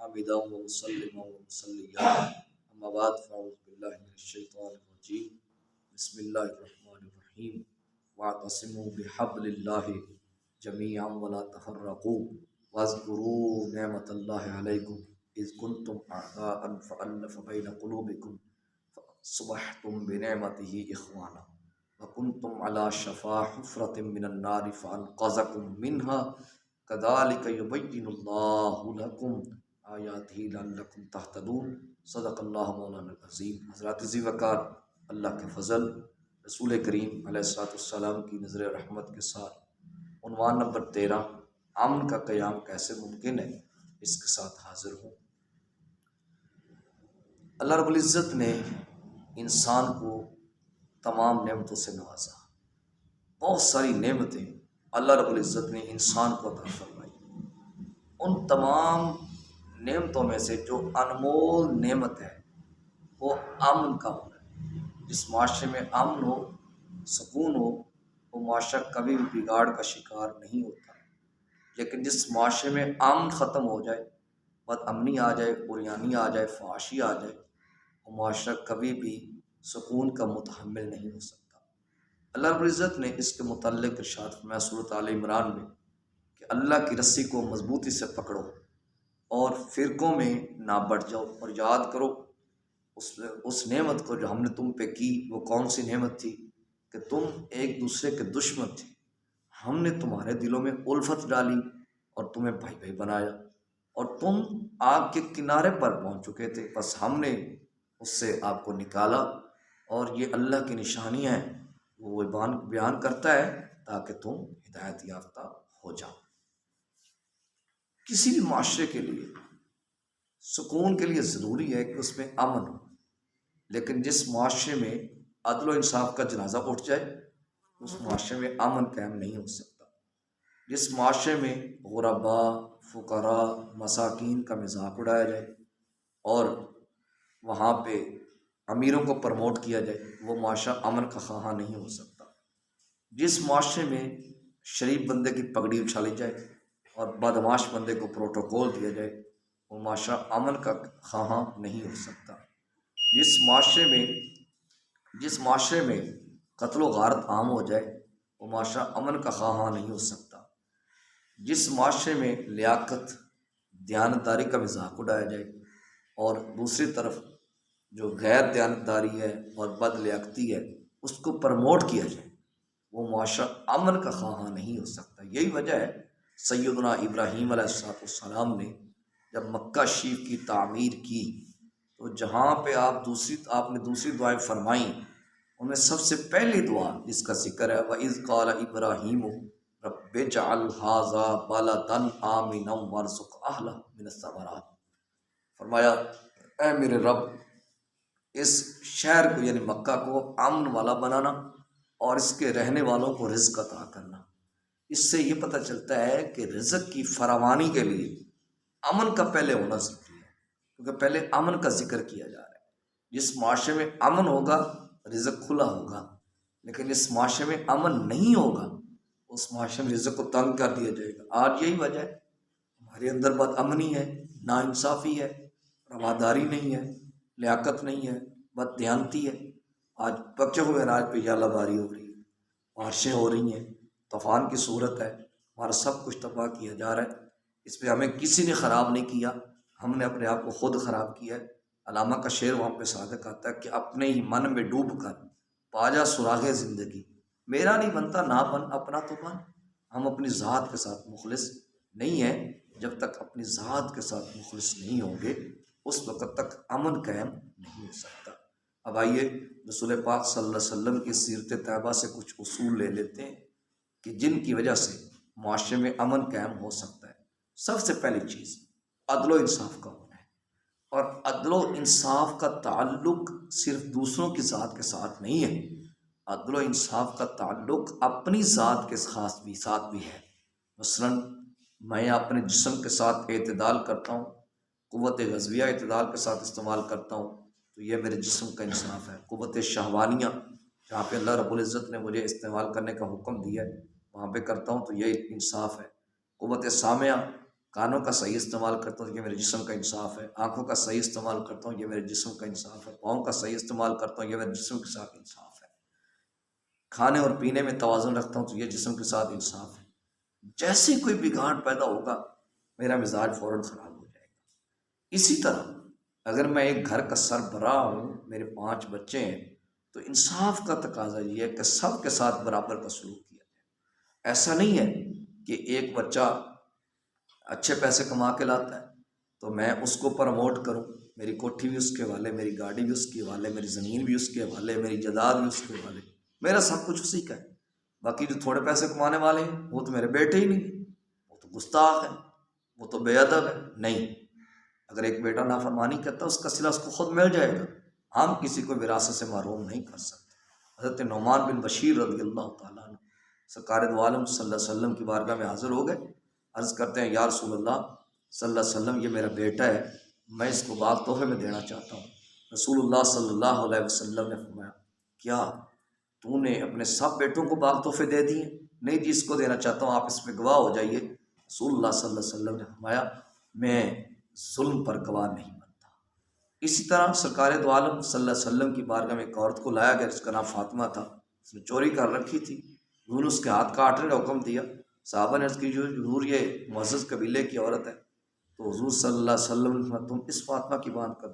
حمدا ومسلما ومصليا أما بعد فأعوذ بالله من الشيطان الرجيم بسم الله الرحمن الرحيم واعتصموا بحبل الله جميعا ولا تفرقوا واذكروا نعمة الله عليكم إذ كنتم أعداء فألف بين قلوبكم فأصبحتم بنعمته إخوانا وكنتم على شفا حفرة من النار فأنقذكم منها كذلك يبين الله لكم آیاتہ لعلکم تہتدون صدق اللہ مولانا العظیم۔ حضرات ذی وقار اللہ کے فضل رسول کریم علیہ السلام کی نظر رحمت کے ساتھ عنوان نمبر 13 امن کا قیام کیسے ممکن ہے اس کے ساتھ حاضر ہوں۔ اللہ رب العزت نے انسان کو تمام نعمتوں سے نوازا، بہت ساری نعمتیں اللہ رب العزت نے انسان کو عطا فرمائی۔ ان تمام نعمتوں میں سے جو انمول نعمت ہے وہ امن کا ہونا ہے۔ جس معاشرے میں امن ہو، سکون ہو، وہ معاشرہ کبھی بھی بگاڑ کا شکار نہیں ہوتا۔ لیکن جس معاشرے میں امن ختم ہو جائے، بد امنی آ جائے، عریانی آ جائے، فحاشی آ جائے، وہ معاشرہ کبھی بھی سکون کا متحمل نہیں ہو سکتا۔ اللہ رب العزت نے اس کے متعلق ارشاد فرمایا سورۃ آل عمران میں کہ اللہ کی رسی کو مضبوطی سے پکڑو اور فرقوں میں نہ بڑھ جاؤ، اور یاد کرو اس نعمت کو جو ہم نے تم پہ کی۔ وہ کون سی نعمت تھی؟ کہ تم ایک دوسرے کے دشمن تھے، ہم نے تمہارے دلوں میں الفت ڈالی اور تمہیں بھائی بھائی بنایا، اور تم آگ کے کنارے پر پہنچ چکے تھے، بس ہم نے اس سے آپ کو نکالا۔ اور یہ اللہ کی نشانیاں ہیں، وہ بیان کرتا ہے تاکہ تم ہدایت یافتہ ہو جاؤ۔ کسی بھی معاشرے کے لیے سکون کے لیے ضروری ہے کہ اس میں امن ہو، لیکن جس معاشرے میں عدل و انصاف کا جنازہ اٹھ جائے اس معاشرے میں امن قائم نہیں ہو سکتا۔ جس معاشرے میں غربا، فقراء، مساکین کا مذاق اڑایا جائے اور وہاں پہ امیروں کو پروموٹ کیا جائے، وہ معاشرہ امن کا خواہاں نہیں ہو سکتا۔ جس معاشرے میں شریف بندے کی پگڑی اچھالی جائے اور بدمعاش بندے کو پروٹوکول دیا جائے، وہ معاشرہ امن کا خواہاں نہیں ہو سکتا۔ جس معاشرے میں قتل و غارت عام ہو جائے، وہ معاشرہ امن کا خواہاں نہیں ہو سکتا۔ جس معاشرے میں لیاقت، دیانتداری کا مذاق اڑایا جائے اور دوسری طرف جو غیر دیانتداری ہے اور بد لیاقتی ہے اس کو پروموٹ کیا جائے، وہ معاشرہ امن کا خواہاں نہیں ہو سکتا۔ یہی وجہ ہے سیدنا ابراہیم علیہ السلام نے جب مکہ شریف کی تعمیر کی تو جہاں پہ آپ نے دوسری دعائیں فرمائیں، ان میں سب سے پہلی دعا جس کا ذکر ہے وَإِذْ قَالَ إِبْرَاهِيمُ رَبِّ اجْعَلْ هَٰذَا بَلَدًا آمِنًا وَارْزُقْ أَهْلَهُ مِنَ الثَّمَرَاتِ۔ فرمایا اے میرے رب، اس شہر کو یعنی مکہ کو امن والا بنانا اور اس کے رہنے والوں کو رزق عطا کرنا۔ اس سے یہ پتہ چلتا ہے کہ رزق کی فراوانی کے لیے امن کا پہلے ہونا ضروری ہے، کیونکہ پہلے امن کا ذکر کیا جا رہا ہے۔ جس معاشرے میں امن ہوگا رزق کھلا ہوگا، لیکن جس معاشرے میں امن نہیں ہوگا اس معاشرے میں رزق کو تنگ کر دیا جائے گا۔ آج یہی وجہ ہے، ہمارے اندر بد امنی ہے، ناانصافی ہے، رواداری نہیں ہے، لیاقت نہیں ہے، بد دیانتی ہے۔ آج پکے ہوئے اناج پہ یالہ باری ہو رہی ہے، بارشیں ہو رہی ہیں، طوفان کی صورت ہے، ہمارا سب کچھ تباہ کیا جا رہا ہے۔ اس پہ ہمیں کسی نے خراب نہیں کیا، ہم نے اپنے آپ کو خود خراب کیا ہے۔ علامہ کا شعر وہاں پہ صادق آتا ہے کہ اپنے ہی من میں ڈوب کر پا جا سراغ زندگی، میرا نہیں بنتا نہ بن اپنا تو بن۔ ہم اپنی ذات کے ساتھ مخلص نہیں ہیں، جب تک اپنی ذات کے ساتھ مخلص نہیں ہوں گے اس وقت تک امن قائم نہیں ہو سکتا۔ اب آئیے رسول پاک صلی اللہ علیہ وسلم کی سیرت طیبہ سے کچھ اصول لے لیتے ہیں کہ جن کی وجہ سے معاشرے میں امن قائم ہو سکتا ہے۔ سب سے پہلی چیز عدل و انصاف کا ہونا ہے، اور عدل و انصاف کا تعلق صرف دوسروں کی ذات کے ساتھ نہیں ہے، عدل و انصاف کا تعلق اپنی ذات کے ساتھ بھی ہے۔ مثلا میں اپنے جسم کے ساتھ اعتدال کرتا ہوں، قوت غضبیہ اعتدال کے ساتھ استعمال کرتا ہوں تو یہ میرے جسم کا انصاف ہے۔ قوت شہوانیہ جہاں پہ اللہ رب العزت نے مجھے استعمال کرنے کا حکم دیا ہے وہاں پہ کرتا ہوں تو یہ انصاف ہے۔ قوت سامعہ کانوں کا صحیح استعمال کرتا ہوں، یہ میرے جسم کا انصاف ہے، آنکھوں کا صحیح استعمال کرتا ہوں، یہ میرے جسم کا انصاف ہے، پاؤں کا صحیح استعمال کرتا ہوں، یہ میرے جسم کے ساتھ انصاف ہے، کھانے اور پینے میں توازن رکھتا ہوں تو یہ جسم کے ساتھ انصاف ہے۔ جیسے کوئی بگاڑ پیدا ہوگا میرا مزاج فوراً خراب ہو جائے گا۔ اسی طرح اگر میں ایک گھر کا سربراہ ہوں، میرے 5 بچے ہیں، تو انصاف کا تقاضا یہ ہے کہ سب کے ساتھ برابر کا سلوک کیا جائے۔ ایسا نہیں ہے کہ ایک بچہ اچھے پیسے کما کے لاتا ہے تو میں اس کو پروموٹ کروں، میری کوٹھی بھی اس کے حوالے، میری گاڑی بھی اس کے حوالے، میری زمین بھی اس کے حوالے، میری جائیداد بھی اس کے حوالے، میرا سب کچھ اسی کا ہے۔ باقی جو تھوڑے پیسے کمانے والے ہیں وہ تو میرے بیٹے ہی نہیں، وہ تو گستاخ ہے، وہ تو بے ادب ہے۔ نہیں، اگر ایک بیٹا نافرمانی کرتا ہے اس کا صلہ اس کو خود مل جائے گا، ہم کسی کو وراثت سے محروم نہیں کر سکتے۔ حضرت نعمان بن بشیر رضی اللہ تعالیٰ عنہ سرکار دو عالم صلی اللہ علیہ وسلم کی بارگاہ میں حاضر ہو گئے، عرض کرتے ہیں یا رسول اللہ صلی اللہ علیہ وسلم، یہ میرا بیٹا ہے، میں اس کو باغ تحفے میں دینا چاہتا ہوں۔ رسول اللہ صلی اللہ علیہ وسلم نے فرمایا کیا تو نے اپنے سب بیٹوں کو باغ تحفے دے دیے؟ نہیں جی، اس کو دینا چاہتا ہوں، آپ اس میں گواہ ہو جائیے۔ رسول اللہ صلی اللہ علیہ وسلم نے فرمایا میں ظلم پر گواہ نہیں بنتا۔ اسی طرح سرکار دو عالم صلی اللہ علیہ وسلم کی بارگاہ میں ایک عورت کو لایا گیا جس کا نام فاطمہ تھا، اس نے چوری کر رکھی تھی، حضور نے اس کے ہاتھ کاٹنے کا حکم دیا۔ صحابہ نے عرض کی جو حضور یہ معزز قبیلے کی عورت ہے، تو حضور صلی اللہ علیہ وسلم نے فرمایا تم اس فاطمہ کی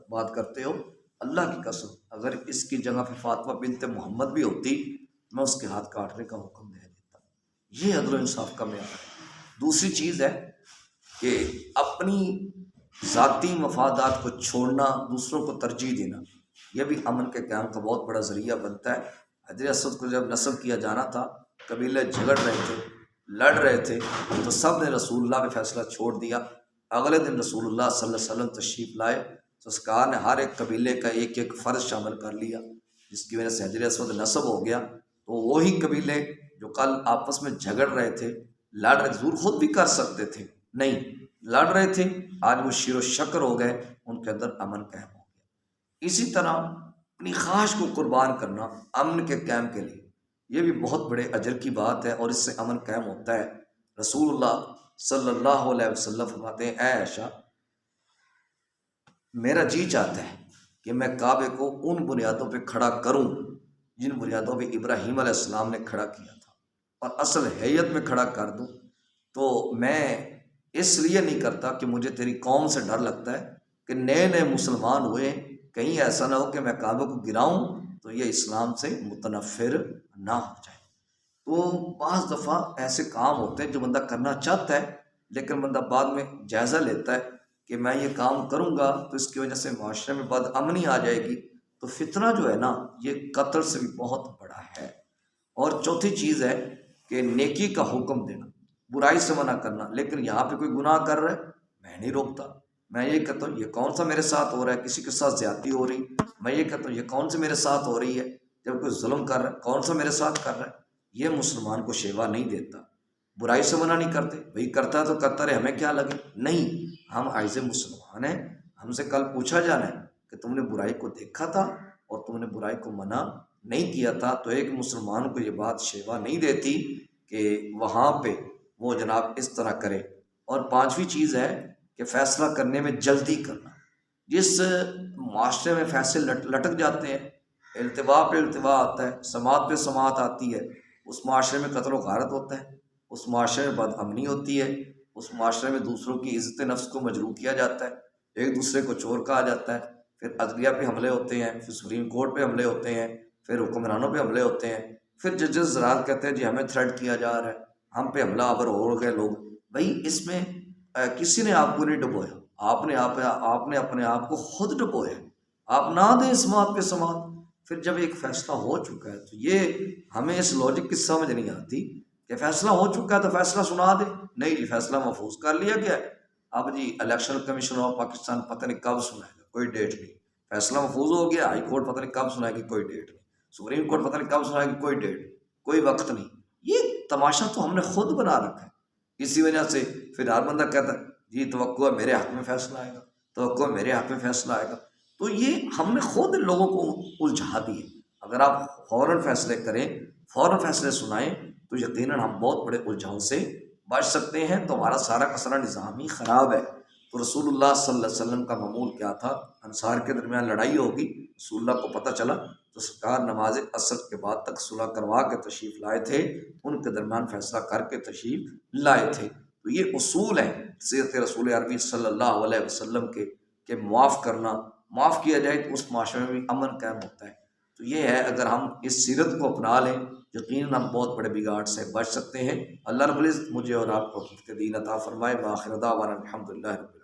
بات کرتے ہو، اللہ کی قسم اگر اس کی جگہ پہ فاطمہ بنت محمد بھی ہوتی میں اس کے ہاتھ کاٹنے کا حکم دے دیتا۔ یہ عدل و انصاف کا معیار ہے۔ دوسری چیز ہے کہ اپنی ذاتی مفادات کو چھوڑنا، دوسروں کو ترجیح دینا، یہ بھی امن کے قیام کا بہت بڑا ذریعہ بنتا ہے۔ حجر اسود کو جب نصب کیا جانا تھا، قبیلے جھگڑ رہے تھے، لڑ رہے تھے، تو سب نے رسول اللہ کا فیصلہ چھوڑ دیا۔ اگلے دن رسول اللہ صلی اللہ علیہ وسلم تشریف لائے تو سرکار نے ہر ایک قبیلے کا ایک ایک فرض شامل کر لیا، جس کی وجہ سے حجر اسود نصب ہو گیا۔ تو وہی قبیلے جو کل آپس میں جھگڑ رہے تھے، لڑ رہے تھے، ضرور خود بھی کر سکتے تھے، نہیں لڑ رہے تھے، آج وہ شیر و شکر ہو گئے، ان کے اندر امن قائم ہو گیا۔ اسی طرح اپنی خواہش کو قربان کرنا امن کے قیام کے لیے، یہ بھی بہت بڑے اجر کی بات ہے اور اس سے امن قائم ہوتا ہے۔ رسول اللہ صلی اللہ علیہ وسلم فرماتے ہیں اے عائشہ، میرا جی چاہتا ہے کہ میں کعبے کو ان بنیادوں پہ کھڑا کروں جن بنیادوں پہ ابراہیم علیہ السلام نے کھڑا کیا تھا، اور اصل حیت میں کھڑا کر دوں۔ تو میں اس لیے نہیں کرتا کہ مجھے تیری قوم سے ڈر لگتا ہے کہ نئے نئے مسلمان ہوئے، کہیں ایسا نہ ہو کہ میں کعبے کو گراؤں تو یہ اسلام سے متنفر نہ ہو جائے۔ تو بعض دفعہ ایسے کام ہوتے ہیں جو بندہ کرنا چاہتا ہے لیکن بندہ بعد میں جائزہ لیتا ہے کہ میں یہ کام کروں گا تو اس کی وجہ سے معاشرے میں بد امنی آ جائے گی، تو فتنہ جو ہے نا یہ قتل سے بھی بہت بڑا ہے۔ اور چوتھی چیز ہے کہ نیکی کا حکم دینا، برائی سے منع کرنا۔ لیکن یہاں پہ کوئی گناہ کر رہا ہے میں نہیں روکتا، میں یہ کہتا ہوں یہ کون سا میرے ساتھ ہو رہا ہے، کسی کے ساتھ زیادتی ہو رہی، میں یہ کہتا ہوں یہ کون سے میرے ساتھ ہو رہی ہے، جب کوئی ظلم کر رہا ہے کون سا میرے ساتھ کر رہا ہے، یہ مسلمان کو شیوا نہیں دیتا۔ برائی سے منع نہیں کرتے، وہی کرتا ہے تو کرتا رہے، ہمیں کیا لگے، نہیں، ہم عاجز مسلمان ہیں، ہم سے کل پوچھا جانا ہے کہ تم نے برائی کو دیکھا تھا اور تم نے برائی کو منع نہیں کیا تھا، تو ایک مسلمان کو یہ بات شیوا نہیں دیتی کہ وہاں پہ وہ جناب اس طرح کرے۔ اور پانچویں چیز ہے کہ فیصلہ کرنے میں جلدی کرنا۔ جس معاشرے میں فیصلے لٹک جاتے ہیں، التوا پہ التوا آتا ہے، سماعت پہ سماعت آتی ہے، اس معاشرے میں قتل و غارت ہوتا ہے، اس معاشرے میں بد امنی ہوتی ہے، اس معاشرے میں دوسروں کی عزت نفس کو مجروح کیا جاتا ہے، ایک دوسرے کو چور کہا جاتا ہے، پھر عدلیہ پہ حملے ہوتے ہیں، پھر سپریم کورٹ پہ حملے ہوتے ہیں، پھر حکمرانوں پہ حملے ہوتے ہیں، پھر ججز رات کہتے ہیں جی ہمیں تھریٹ کیا جا رہا ہے، ہم پہ حملہ آور ہو گئے لوگ۔ بھائی اس میں کسی نے آپ کو نہیں ڈبویا، آپ نے اپنے آپ کو خود ڈبویا، آپ نہ دیں اس بات پہ سماعت۔ پھر جب ایک فیصلہ ہو چکا ہے تو یہ ہمیں اس لاجک کی سمجھ نہیں آتی کہ فیصلہ ہو چکا ہے تو فیصلہ سنا دے، نہیں جی فیصلہ محفوظ کر لیا گیا ہے، اب جی الیکشن کمیشن آف پاکستان پتہ نہیں کب سنائے گا، کوئی ڈیٹ نہیں، فیصلہ محفوظ ہو گیا، ہائی کورٹ پتہ نہیں کب سنائے گی، کوئی ڈیٹ نہیں، سپریم کورٹ پتہ نہیں کب سنائے گی، کوئی ڈیٹ، کوئی وقت نہیں۔ یہ تماشا تو ہم نے خود بنا رکھا ہے، اسی وجہ سے پھر ہر بندہ کہتا ہے جی توقع ہے میرے حق میں فیصلہ آئے گا، توقع ہے میرے حق میں فیصلہ آئے گا۔ تو یہ ہم نے خود لوگوں کو الجھا دیے۔ اگر آپ فوراً فیصلے کریں، فوراً فیصلے سنائیں تو یقیناً ہم بہت بڑے الجھاؤ سے بچ سکتے ہیں تو ہمارا سارا کا سارا نظام ہی خراب ہے۔ تو رسول اللہ صلی اللہ علیہ وسلم کا معمول کیا تھا؟ انصار کے درمیان لڑائی ہوگی، رسول اللہ کو پتہ چلا تو سرکار نماز عصر کے بعد تک صلح کروا کے تشریف لائے تھے، ان کے درمیان فیصلہ کر کے تشریف لائے تھے۔ تو یہ اصول ہیں سیرت رسول عربی صلی اللہ علیہ وسلم کے، کہ معاف کرنا، معاف کیا جائے تو اس معاشرے میں بھی امن قائم ہوتا ہے۔ تو یہ ہے، اگر ہم اس سیرت کو اپنا لیں یقیناً ہم بہت بڑے بگاڑ سے بچ سکتے ہیں۔ اللہ رب العزت مجھے اور آپ کو حفظ دین عطا فرمائے۔ وآخر دعوانا الحمدللہ۔